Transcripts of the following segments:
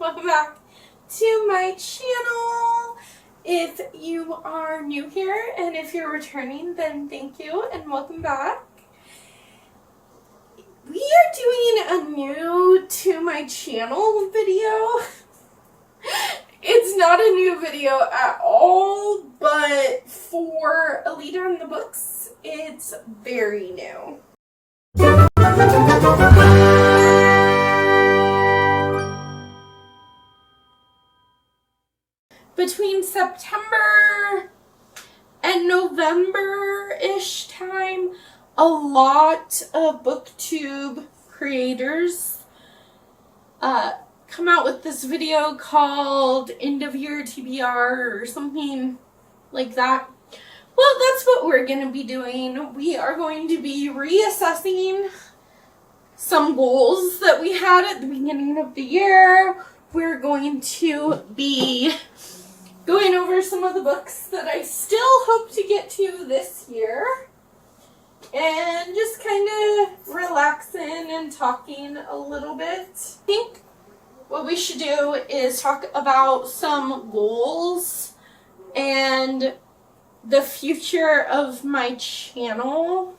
welcome back to my channel. If you are new here and if you're returning, then thank you and welcome back. We are doing a new to my channel video. It's not a new video at all, but for a leader in the books, it's very new. Between September and November-ish time, a lot of booktube creators come out with this video called End of Year TBR or something like that. Well, that's what we're going to be doing. We are going to be reassessing some goals that we had at the beginning of the year. We're going to be going over some of the books that I still hope to get to this year. And just kind of relaxing and talking a little bit. I think what we should do is talk about some goals and the future of my channel.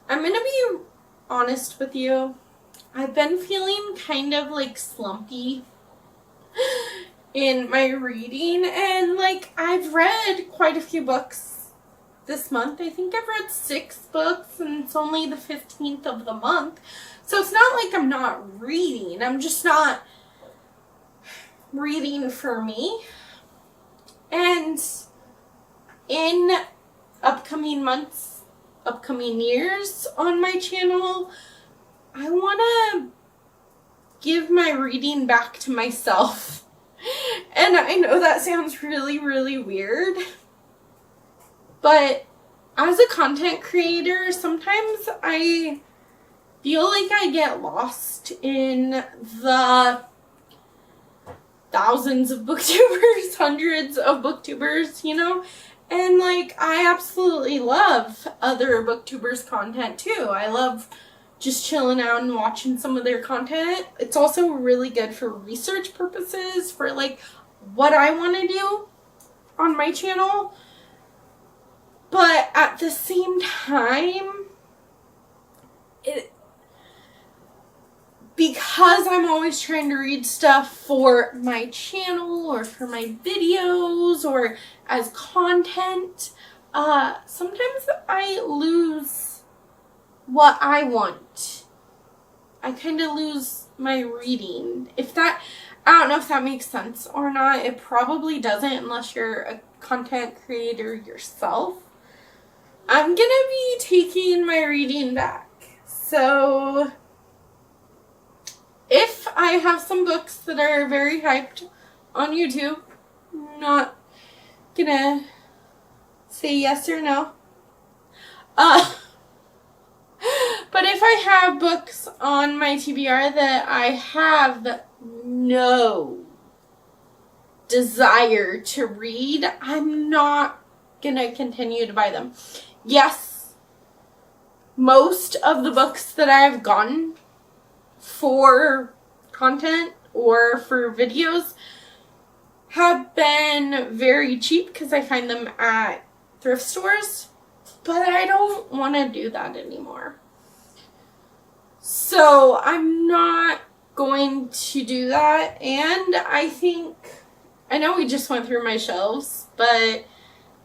I'm going to be honest with you. I've been feeling kind of like slumpy in my reading, and like I've read quite a few books this month. I think I've read 6 books and it's only the 15th of the month. So it's not like I'm not reading. I'm just not reading for me. And in upcoming months, upcoming years on my channel, I want to give my reading back to myself. And I know that sounds really, really weird. But as a content creator, sometimes I feel like I get lost in the thousands of booktubers, hundreds of booktubers, you know? And like, I absolutely love other booktubers' content too. I love just chilling out and watching some of their content. It's also really good for research purposes, for like what I want to do on my channel. But at the same time, because I'm always trying to read stuff for my channel or for my videos or as content, sometimes I lose what I want. I kind of lose my reading. I don't know if that makes sense or not. It probably doesn't unless you're a content creator yourself. I'm gonna be taking my reading back. So if I have some books that are very hyped on YouTube, I'm not gonna say yes or no. But if I have books on my TBR that I have no desire to read, I'm not gonna continue to buy them. Yes, most of the books that I've gotten for content or for videos have been very cheap because I find them at thrift stores, but I don't want to do that anymore. So I'm not going to do that, and I know we just went through my shelves, but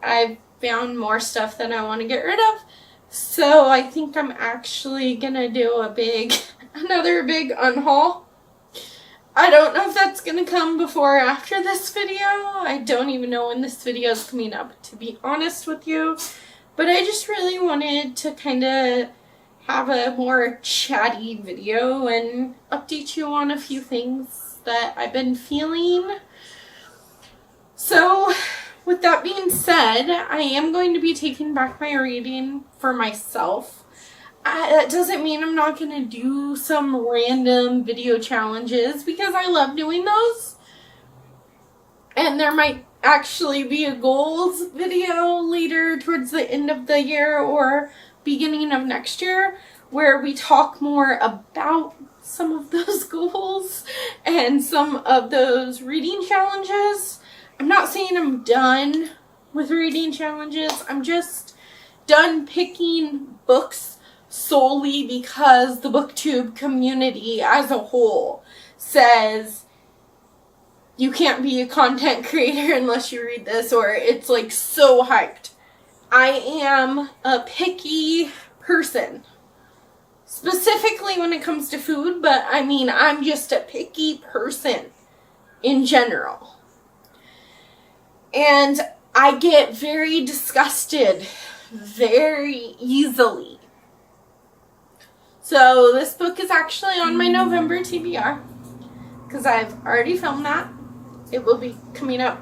I've found more stuff that I want to get rid of. So I think I'm actually gonna do another big unhaul. I don't know if that's gonna come before or after this video. I don't even know when this video is coming up, to be honest with you. But I just really wanted to kind of have a more chatty video and update you on a few things that I've been feeling. So with that being said, I am going to be taking back my reading for myself. That doesn't mean I'm not going to do some random video challenges, because I love doing those. And there might actually be a goals video later towards the end of the year or beginning of next year where we talk more about some of those goals and some of those reading challenges. I'm not saying I'm done with reading challenges. I'm just done picking books solely because the booktube community as a whole says you can't be a content creator unless you read this, or it's like so hyped. I am a picky person, specifically when it comes to food, but I mean, I'm just a picky person in general. And I get very disgusted very easily. So this book is actually on my November TBR because I've already filmed that. It will be coming up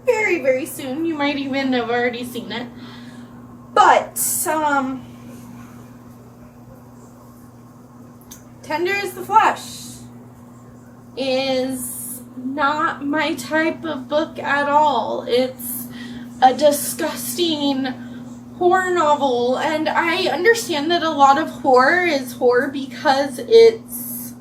very, very soon. You might even have already seen it. But, Tender is the Flesh is not my type of book at all. It's a disgusting horror novel, and I understand that a lot of horror is horror because it's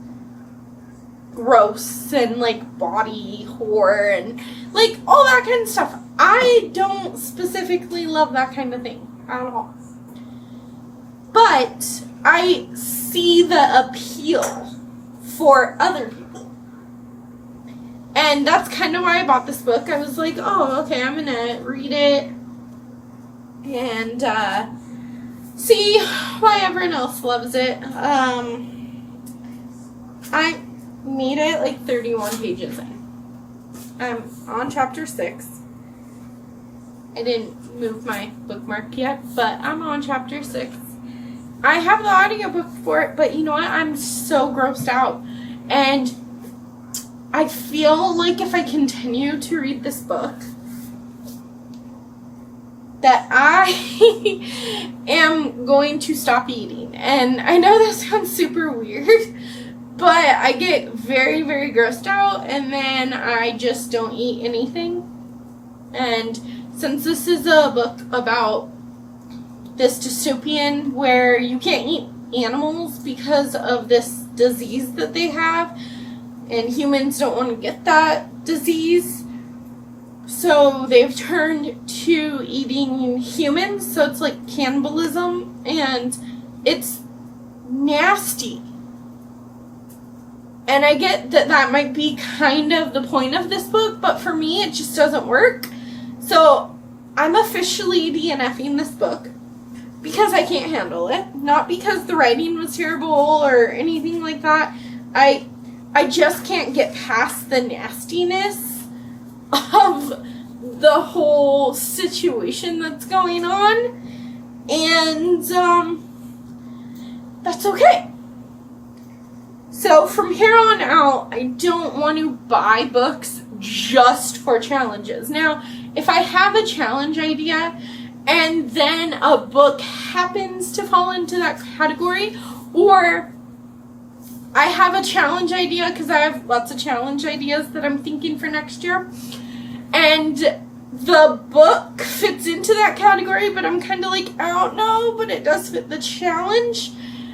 gross and like body horror and like all that kind of stuff. I don't specifically love that kind of thing at all. But I see the appeal for other people. And that's kind of why I bought this book. I was like, oh, okay, I'm going to read it and see why everyone else loves it. I made it like 31 pages in. I'm on chapter 6. I didn't move my bookmark yet, but I'm on chapter 6. I have the audiobook for it, but you know what? I'm so grossed out. And I feel like if I continue to read this book, that I am going to stop eating. And I know that sounds super weird, but I get very, very grossed out, and then I just don't eat anything. And since this is a book about this dystopian where you can't eat animals because of this disease that they have, and humans don't want to get that disease, so they've turned to eating humans, so it's like cannibalism, and it's nasty. And I get that that might be kind of the point of this book, but for me it just doesn't work. So I'm officially DNFing this book because I can't handle it. Not because the writing was terrible or anything like that. I just can't get past the nastiness of the whole situation that's going on. And that's okay. So from here on out, I don't want to buy books just for challenges. Now, if I have a challenge idea and then a book happens to fall into that category, or I have a challenge idea because I have lots of challenge ideas that I'm thinking for next year, and the book fits into that category, but I'm kind of like, I don't know, but it does fit the challenge.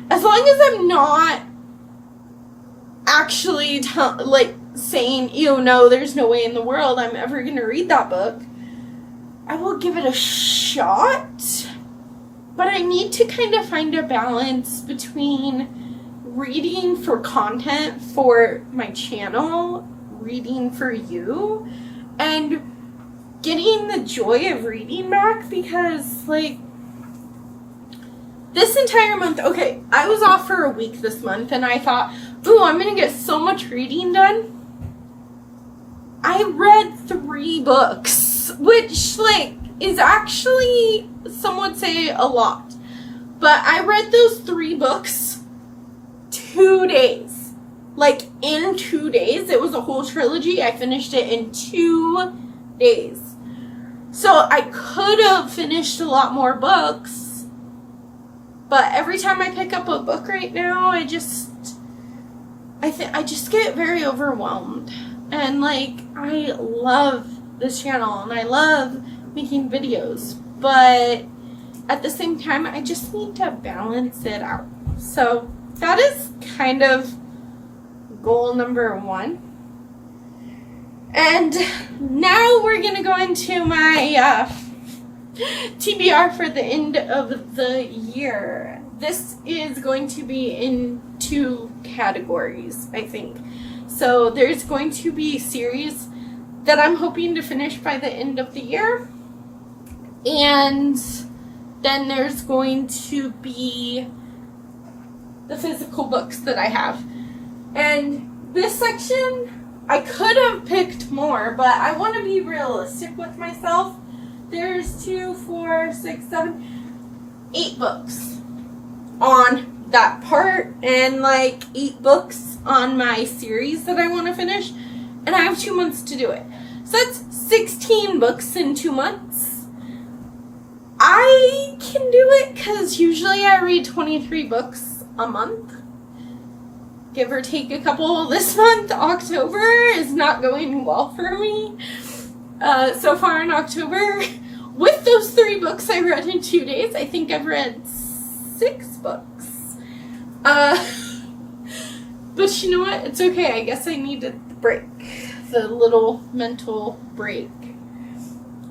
As long as I'm not actually saying, ew, no, there's no way in the world I'm ever going to read that book, I will give it a shot. But I need to kind of find a balance between reading for content for my channel, reading for you, and getting the joy of reading back, because like this entire month, okay, I was off for a week this month and I thought, ooh, I'm gonna get so much reading done. I read 3 books, which like is actually, some would say, a lot. But I read those 3 books 2 days. Like in 2 days. It was a whole trilogy. I finished it in 2 days. So I could have finished a lot more books. But every time I pick up a book right now, I just get very overwhelmed. And like, I love this channel and I love making videos, but at the same time I just need to balance it out. So that is kind of goal number 1. And now we're going to go into my TBR for the end of the year. This is going to be in 2 categories, I think. So there's going to be series that I'm hoping to finish by the end of the year. And then there's going to be the physical books that I have. And this section, I could have picked more, but I want to be realistic with myself. There's 2, 4, 6, 7, 8 books on that part, and like 8 books on my series that I want to finish, and I have 2 months to do it. So that's 16 books in 2 months. I can do it because usually I read 23 books a month. Give or take a couple. This month, October, is not going well for me. So far in October, with those 3 books I read in 2 days, I think I've read 6 books. But you know what? It's okay. I guess I needed the break. The little mental break.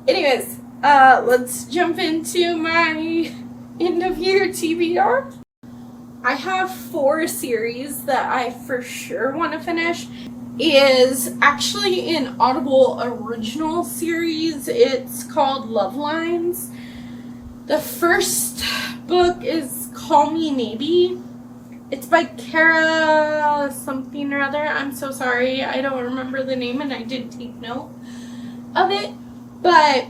Anyways, let's jump into my end of year TBR. I have 4 series that I for sure want to finish. Is actually an Audible original series. It's called Love Lines. The first book is Call Me Maybe. It's by Kara something or other. I'm so sorry. I don't remember the name, and I did take note of it. But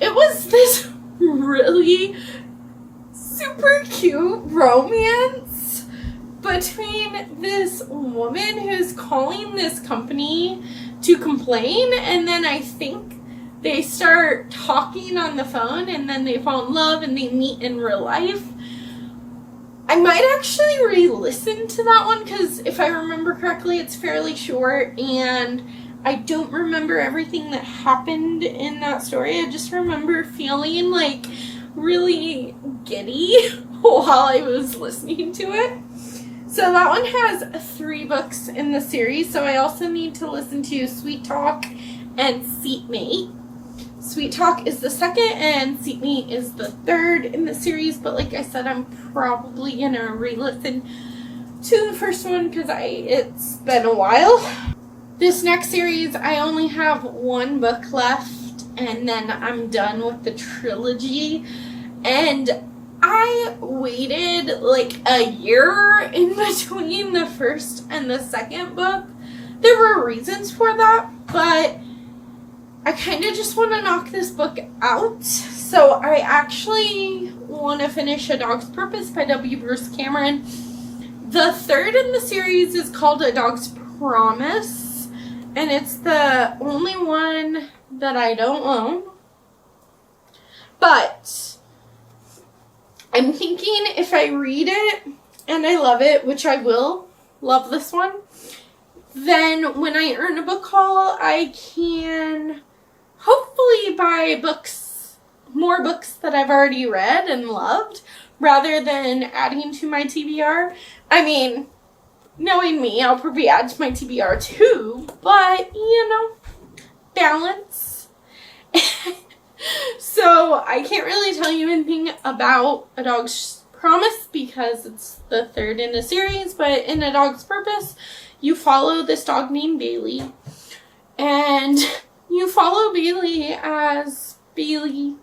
it was this really super cute romance between this woman who's calling this company to complain, and then I think they start talking on the phone, and then they fall in love and they meet in real life. I might actually re-listen to that one because if I remember correctly, it's fairly short, and I don't remember everything that happened in that story. I just remember feeling like really giddy while I was listening to it. So that one has 3 books in the series. So I also need to listen to Sweet Talk and Seatmate. Sweet Talk is the second and Seatmate is the third in the series. But like I said, I'm probably going to re-listen to the first one because it's been a while. This next series, I only have 1 book left and then I'm done with the trilogy. And I waited like a year in between the first and the second book. There were reasons for that, but I kind of just want to knock this book out. So I actually want to finish A Dog's Purpose by W. Bruce Cameron. The third in the series is called A Dog's Promise, and it's the only one that I don't own. But I'm thinking if I read it and I love it, which I will love this one, then when I earn a book haul, I can hopefully buy more books that I've already read and loved, rather than adding to my TBR. I mean, knowing me, I'll probably add to my TBR too, but, you know, balance. So I can't really tell you anything about A Dog's Promise because it's the third in a series, but in A Dog's Purpose, you follow this dog named Bailey, and you follow Bailey as Bailey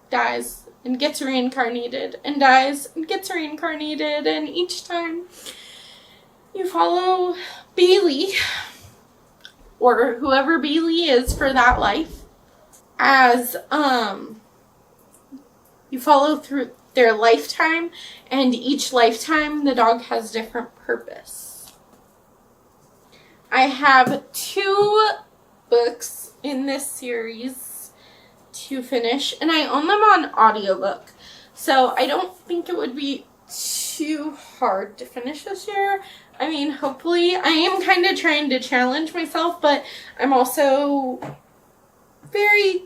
dies and gets reincarnated and dies and gets reincarnated, and each time you follow Bailey, or whoever Bailey is for that life, as you follow through their lifetime, and each lifetime the dog has different purpose. I have 2 books in this series to finish, and I own them on audiobook, so I don't think it would be too hard to finish this year. I mean, hopefully. I am kind of trying to challenge myself, but I'm also fairly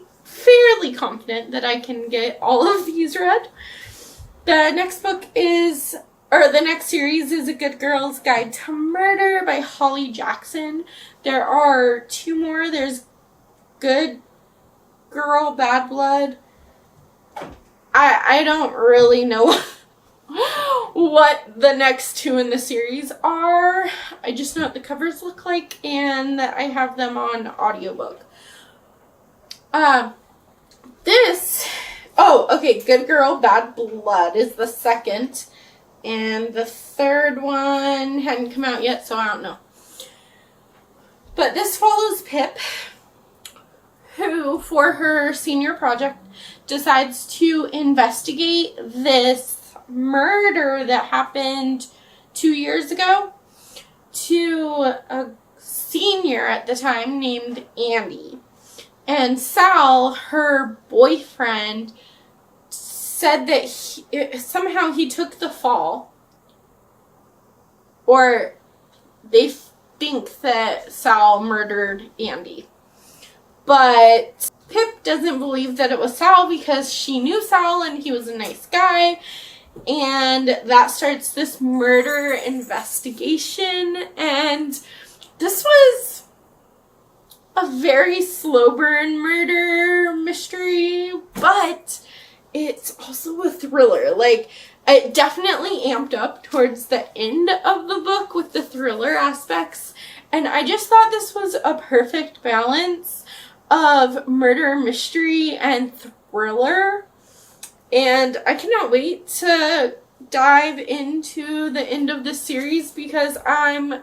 confident that I can get all of these read. The next book is or the next series is A Good Girl's Guide to Murder by Holly Jackson. There are 2 more. There's Good Girl, Bad Blood. I don't really know what the next 2 in the series are. I just know what the covers look like, and that I have them on audiobook. Good Girl, Bad Blood is the second, and the third one hadn't come out yet, so I don't know. But this follows Pip, who, for her senior project, decides to investigate this murder that happened 2 years ago to a senior at the time named Andy. And Sal, her boyfriend, said that somehow he took the fall, or they think that Sal murdered Andy. But Pip doesn't believe that it was Sal because she knew Sal and he was a nice guy. And that starts this murder investigation. And this was a very slow burn murder mystery, but it's also a thriller. Like, it definitely amped up towards the end of the book with the thriller aspects. And I just thought this was a perfect balance of murder, mystery, and thriller. And I cannot wait to dive into the end of the series because I'm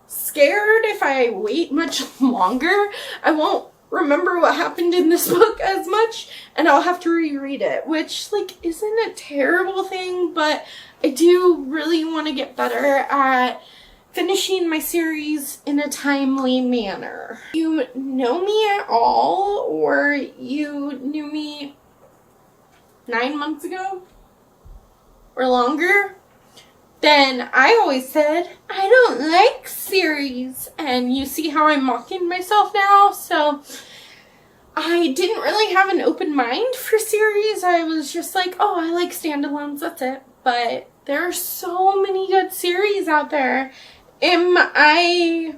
scared if I wait much longer, I won't remember what happened in this book as much, and I'll have to reread it, which, like, isn't a terrible thing, but I do really want to get better at finishing my series in a timely manner. If you know me at all, or you knew me 9 months ago or longer, then I always said, I don't like series. And you see how I'm mocking myself now? So I didn't really have an open mind for series. I was just like, oh, I like standalones, that's it. But there are so many good series out there. Am I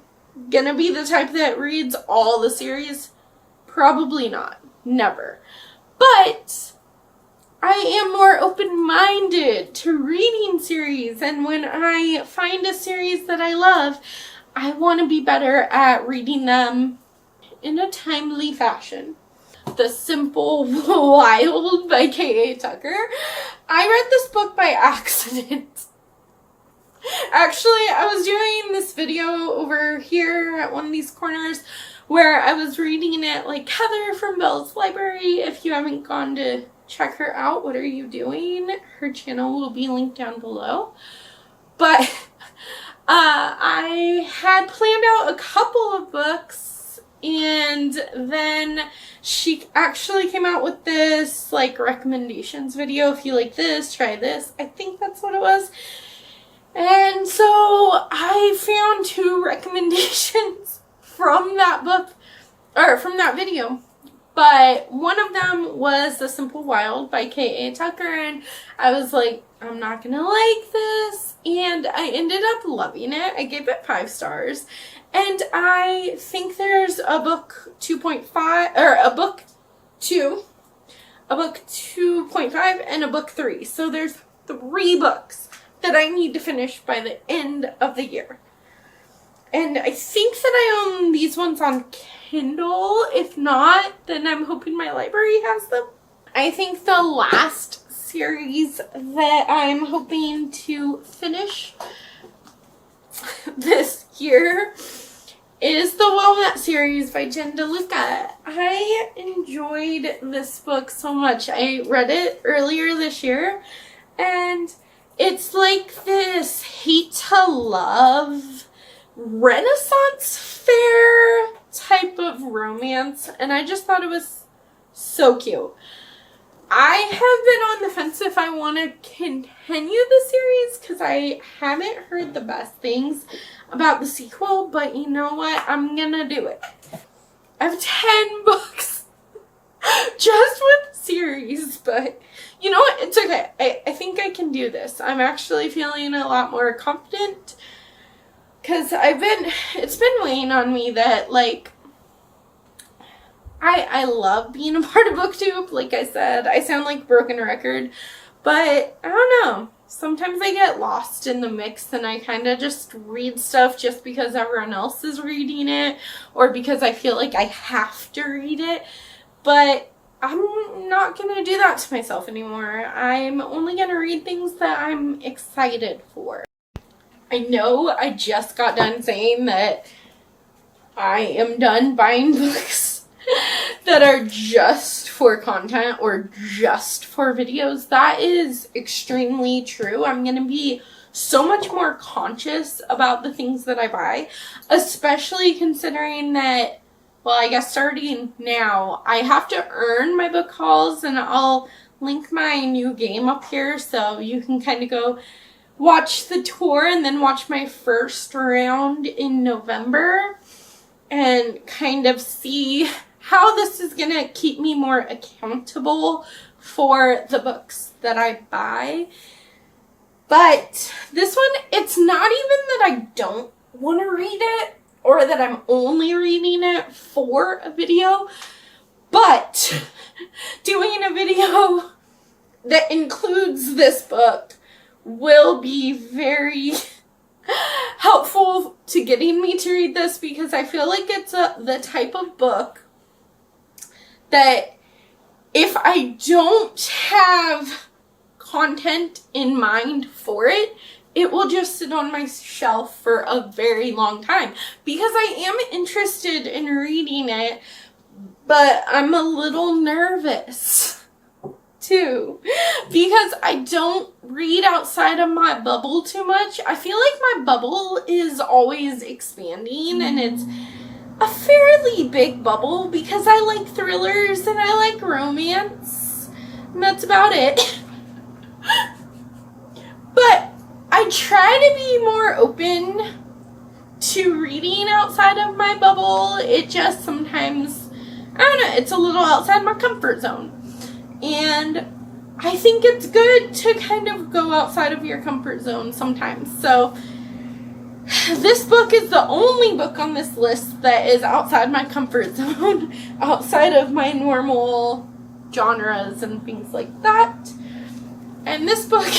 gonna be the type that reads all the series? Probably not. Never. But I am more open-minded to reading series, and when I find a series that I love, I want to be better at reading them in a timely fashion. The Simple Wild by K.A. Tucker. I read this book by accident. Actually, I was doing this video over here at one of these corners where I was reading it like Heather from Belle's Library. If you haven't gone to check her out, what are you doing? Her channel will be linked down below. But I had planned out a couple of books, and then she actually came out with this like recommendations video. If you like this, try this. I think that's what it was. And so I found 2 recommendations from that book, or from that video. But one of them was The Simple Wild by K.A. Tucker, and I was like, I'm not gonna like this, and I ended up loving it. I gave it 5 stars, and I think there's a book 2.5, or a book 2, a book 2.5, and a book 3. So there's 3 books that I need to finish by the end of the year. And I think that I own these ones on Kindle. If not, then I'm hoping my library has them. I think the last series that I'm hoping to finish this year is the Walnut series by Jen DeLuca. I enjoyed this book so much. I read it earlier this year, and it's like this hate to love Renaissance fair type of romance, and I just thought it was so cute. I have been on the fence if I want to continue the series because I haven't heard the best things about the sequel, but you know what? I'm gonna do it. I have 10 books just with series, but you know what? It's okay. I think I can do this. I'm actually feeling a lot more confident because it's been weighing on me that, like, I love being a part of BookTube. Like I said, I sound like a broken record, but I don't know. Sometimes I get lost in the mix and I kind of just read stuff just because everyone else is reading it or because I feel like I have to read it. But I'm not going to do that to myself anymore. I'm only going to read things that I'm excited for. I know I just got done saying that I am done buying books that are just for content or just for videos. That is extremely true. I'm going to be so much more conscious about the things that I buy, especially considering that, well, I guess starting now, I have to earn my book hauls, and I'll link my new game up here so you can kind of go watch the tour and then watch my first round in November and kind of see how this is going to keep me more accountable for the books that I buy. But this one, it's not even that I don't want to read it or that I'm only reading it for a video, but doing a video that includes this book will be very helpful to getting me to read this, because I feel like it's the type of book that if I don't have content in mind for it, it will just sit on my shelf for a very long time, because I am interested in reading it, but I'm a little nervous too, because I don't read outside of my bubble too much. I feel like my bubble is always expanding, and it's a fairly big bubble because I like thrillers and I like romance, and that's about it. But I try to be more open to reading outside of my bubble. It just sometimes, I don't know, it's a little outside my comfort zone. And I think it's good to kind of go outside of your comfort zone sometimes. So this book is the only book on this list that is outside my comfort zone, outside of my normal genres and things like that. And this book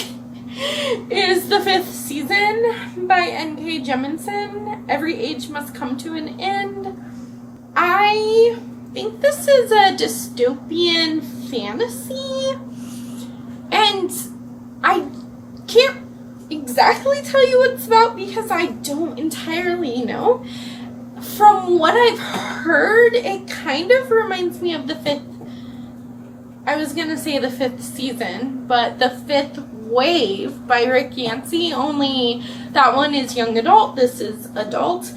is The Fifth Season by N.K. Jemisin. Every Age Must Come to an End. I think this is a dystopian fantasy, and I can't exactly tell you what it's about because I don't entirely know. From what I've heard, it kind of reminds me of the fifth season, but The Fifth Wave by Rick Yancey, only that one is young adult, this is adult.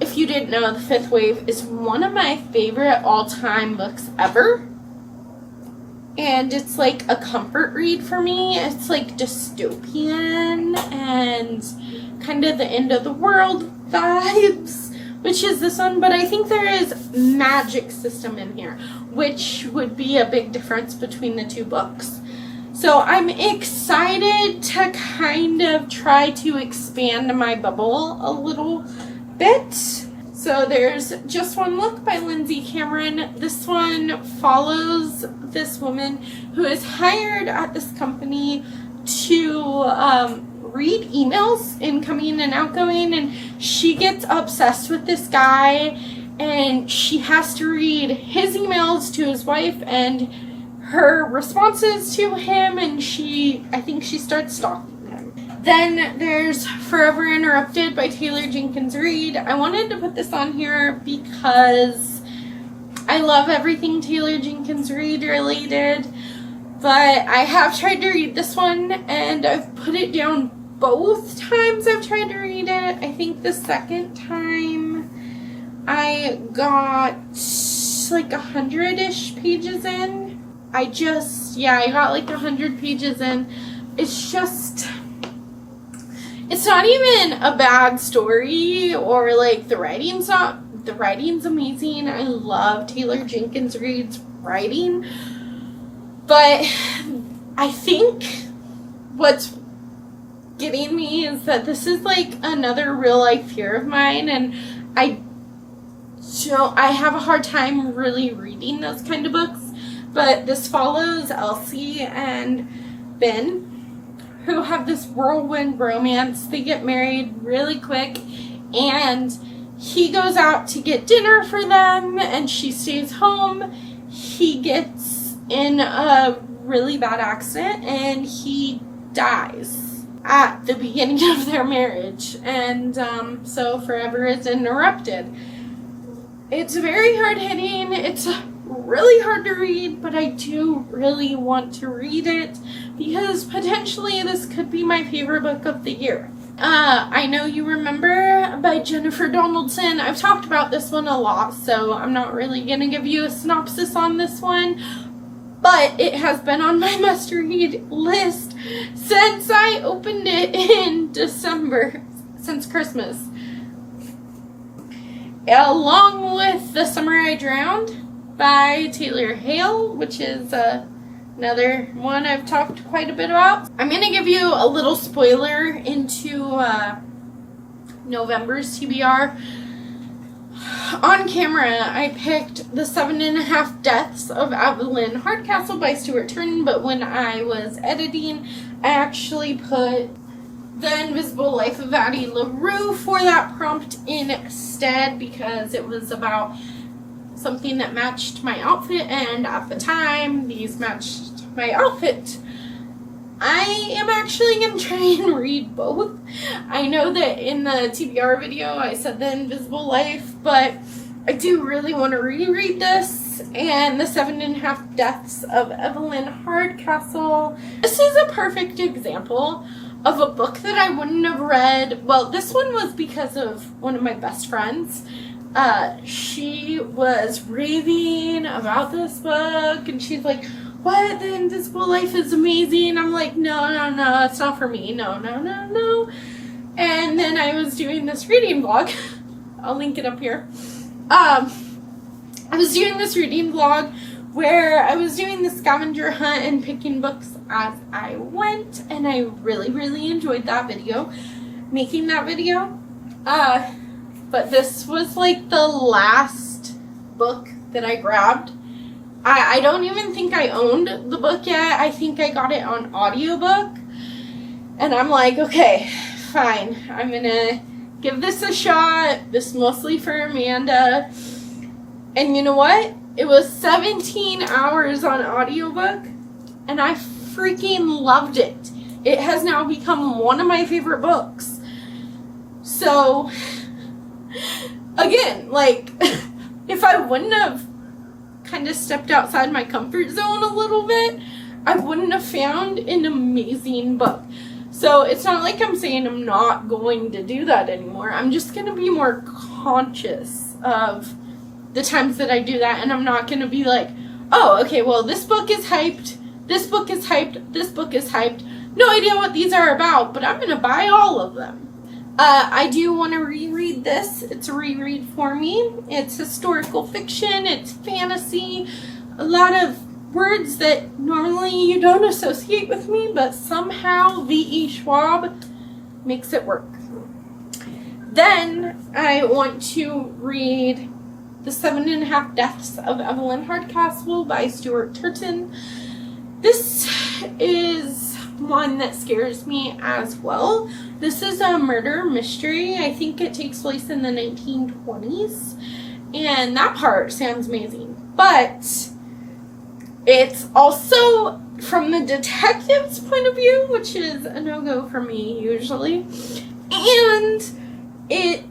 If you didn't know, The Fifth Wave is one of my favorite all-time books ever. And it's like a comfort read for me. It's like dystopian and kind of the end of the world vibes, which is this one. But I think there is magic system in here, which would be a big difference between the two books. So I'm excited to kind of try to expand my bubble a little bit. So there's Just One Look by Lindsay Cameron. This one follows this woman who is hired at this company to read emails, incoming and outgoing, and she gets obsessed with this guy, and she has to read his emails to his wife and her responses to him, and I think she starts stalking him. Then there's Forever Interrupted by Taylor Jenkins Reid. I wanted to put this on here because I love everything Taylor Jenkins Reid related, but I have tried to read this one and I've put it down both times I've tried to read it. I think the second time I got like 100-ish pages in. I got like 100 pages in. It's not even a bad story, or like the writing's amazing. I love Taylor Jenkins Reid's writing, But I think what's getting me is that this is like another real life fear of mine, and I have a hard time really reading those kind of books. But this follows Elsie and Ben, who have this whirlwind romance. They get married really quick, and he goes out to get dinner for them, and she stays home. He gets in a really bad accident, and he dies at the beginning of their marriage, and so forever is interrupted. It's very hard-hitting. It's really hard to read, but I do really want to read it because potentially this could be my favorite book of the year. I Know You Remember by Jennifer Donaldson. I've talked about this one a lot, so I'm not really going to give you a synopsis on this one, but it has been on my must-read list since I opened it in December, since Christmas. Along with The Summer I Drowned by Taylor Hale, which is another one I've talked quite a bit about. I'm going to give you a little spoiler into November's TBR. On camera, I picked The 7.5 Deaths of Evelyn Hardcastle by Stuart Turton, but when I was editing, I actually put The Invisible Life of Addie LaRue for that prompt instead, because it was about something that matched my outfit, and at the time these matched my outfit. I am actually going to try and read both. I know that in the TBR video I said The Invisible Life, but I do really want to reread this, and The 7.5 Deaths of Evelyn Hardcastle. This is a perfect example of a book that I wouldn't have read. Well, this one was because of one of my best friends. She was raving about this book, and she's like, what? The Invisible Life is amazing. I'm like, no, it's not for me. No. And then I was doing this reading vlog. I'll link it up here. I was doing this reading vlog where I was doing the scavenger hunt and picking books as I went, and I really enjoyed that video, making that video. But this was like the last book that I grabbed. I don't even think I owned the book yet. I think I got it on audiobook. And I'm like, okay, fine. I'm gonna give this a shot. This is mostly for Amanda. And you know what? It was 17 hours on audiobook, and I freaking loved it. It has now become one of my favorite books. So, again, like, if I wouldn't have kind of stepped outside my comfort zone a little bit, I wouldn't have found an amazing book. So it's not like I'm saying I'm not going to do that anymore. I'm just going to be more conscious of the times that I do that, and I'm not going to be like, oh, okay, well, this book is hyped, this book is hyped, this book is hyped. No idea what these are about, but I'm going to buy all of them. I do want to reread this. It's a reread for me. It's historical fiction. It's fantasy. A lot of words that normally you don't associate with me, but somehow V.E. Schwab makes it work. Then I want to read The 7.5 Deaths of Evelyn Hardcastle by Stuart Turton. This is one that scares me as well. This is a murder mystery. I think it takes place in the 1920s, and that part sounds amazing. But it's also from the detective's point of view, which is a no-go for me usually. And it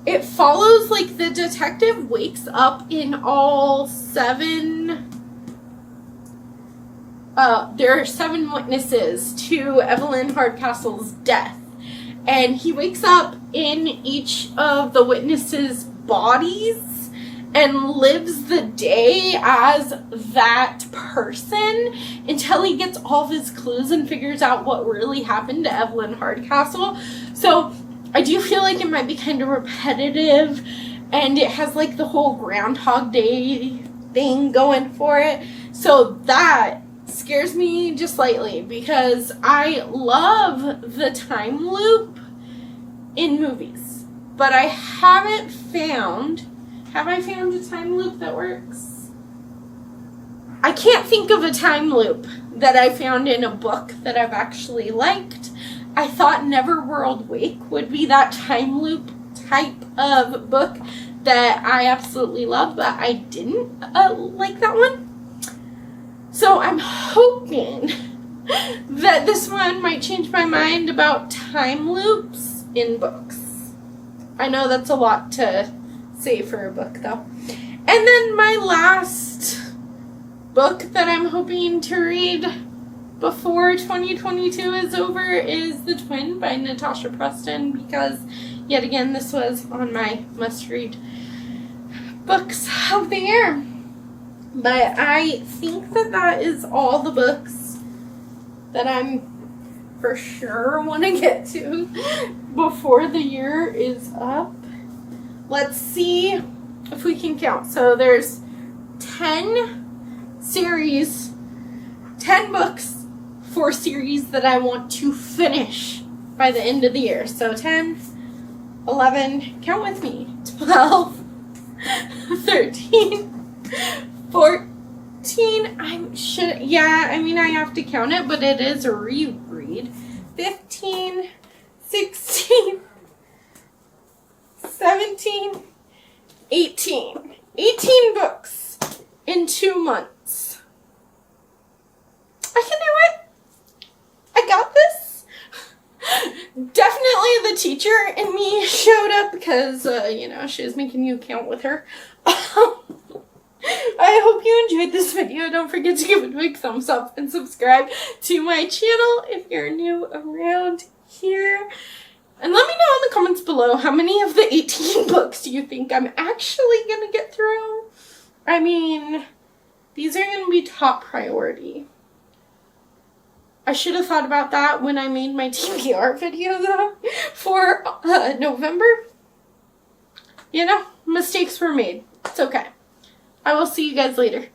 it follows, like, the detective wakes up in all seven. There are 7 witnesses to Evelyn Hardcastle's death, and he wakes up in each of the witnesses' bodies and lives the day as that person until he gets all of his clues and figures out what really happened to Evelyn Hardcastle. So I do feel like it might be kind of repetitive, and it has like the whole Groundhog Day thing going for it. So that scares me just slightly because I love the time loop in movies. But I haven't found... Have I found a time loop that works? I can't think of a time loop that I found in a book that I've actually liked. I thought Neverworld Wake would be that time loop type of book that I absolutely love, but I didn't like that one. So I'm hoping that this one might change my mind about time loops in books. I know that's a lot to say for a book, though. And then my last book that I'm hoping to read before 2022 is over is The Twin by Natasha Preston, because yet again this was on my must-read books of the year. But I think that that is all the books that I'm for sure want to get to before the year is up. Let's see if we can count. So there's 10 series, 10 books for series that I want to finish by the end of the year. So 10, 11, count with me, 12, 13, 14, I have to count it, but it is a reread. 15, 16, 17, 18. 18 books in 2 months. I can do it. I got this. Definitely the teacher in me showed up because, she was making you count with her. I hope you enjoyed this video. Don't forget to give it a big thumbs up and subscribe to my channel if you're new around here. And let me know in the comments below how many of the 18 books you think I'm actually going to get through. I mean, these are going to be top priority. I should have thought about that when I made my TBR video, though, for November. Mistakes were made. It's okay. I will see you guys later.